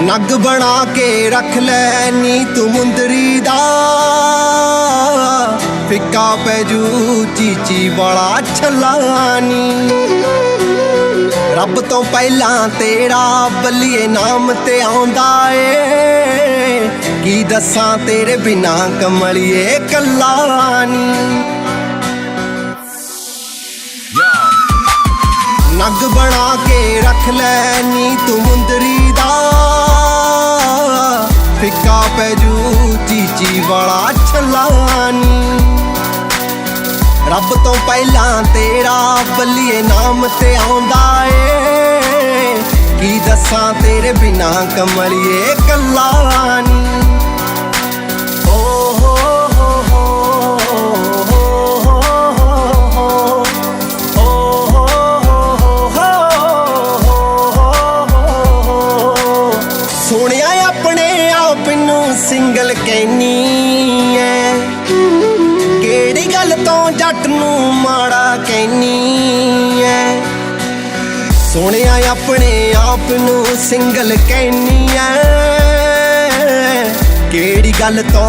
नग बना के रख ले नी तू मुंदरी दा, फिक्का पैजू चीची वाला छलानी। रब तो पहला तेरा बल्लिए नाम ते आउंदा ए, की दसां तेरे बिना कमलिए कल्ला नी। नग बना के रख ले नी तू मुंदरी दा, फिक्का पैजू चीची वाला छलानी। रब तो पहला तेरा बल्लिए नाम ते आउंदा ए, की दसां तेरे बिना कमलिए कल्ला नी। सोनिया अपने आप नू सिंगल कहनी है, केड़ी गल तो जट नू माड़ा कहनी है। सोनिया अपने आप नू सिंगल कहनी है, केड़ी गल तो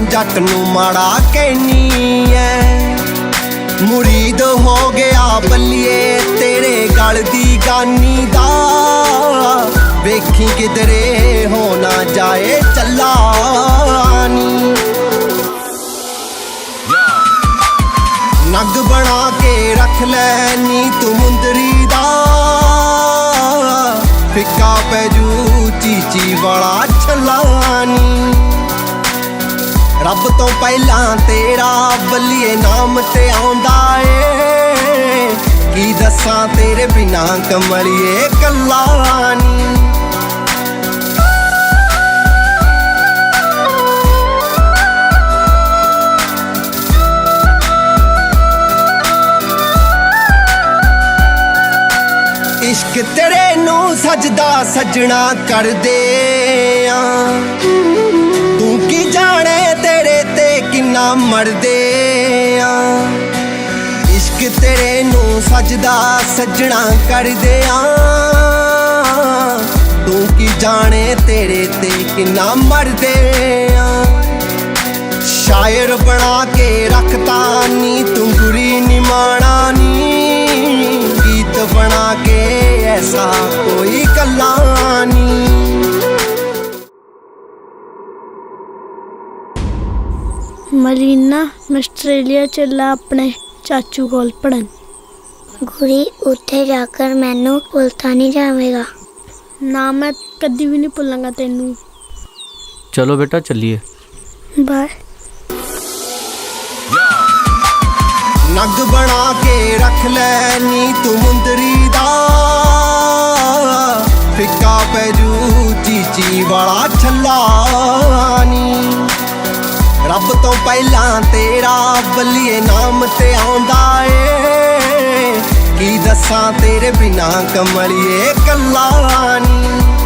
जट नू माड़ा कहनी है। मुरीद हो गया बल्लिए तेरे गल दी गानी दा, वेखी किधरे हो ना जाए चलानी। नग बना के रख ले नी तू मुंदरी दा, फिक्का पैजू चीची वाला छलानी। रब तो पहला तेरा बल्लिए नाम ते आउंदा ए, की दसां तेरे बिना कमलिए कल्ला नी। इश्क तेरे नू सजदा सजना कर दे, तू की जाने तेरे ते किन्ना मरदे। इश्क तेरे नू सजदा सजना कर दे, तू की जाने तेरे ते किन्ना मरदे। शायर बना के रखता नी तू बुरी नी माना नी, गीत बना के ऐसा कोई कल्ला नी। मरीना मैं आस्ट्रेलिया चला अपने चाचू कोल पढ़न। गुरी उत्थे जाकर मैनू भुलता नहीं जावेगा। ना मैं कदी भी नहीं भुलांगा तेनू। चलो बेटा चलिए। बाय। नग बना के रख ले नी तू मुंदरी दा, फिक्का पैजू चीची वाला छलानी। रब तो पहला तेरा बल्लिए नाम ते आउंदा ए, की दसां तेरे बिना कमलिए कल्ला नी।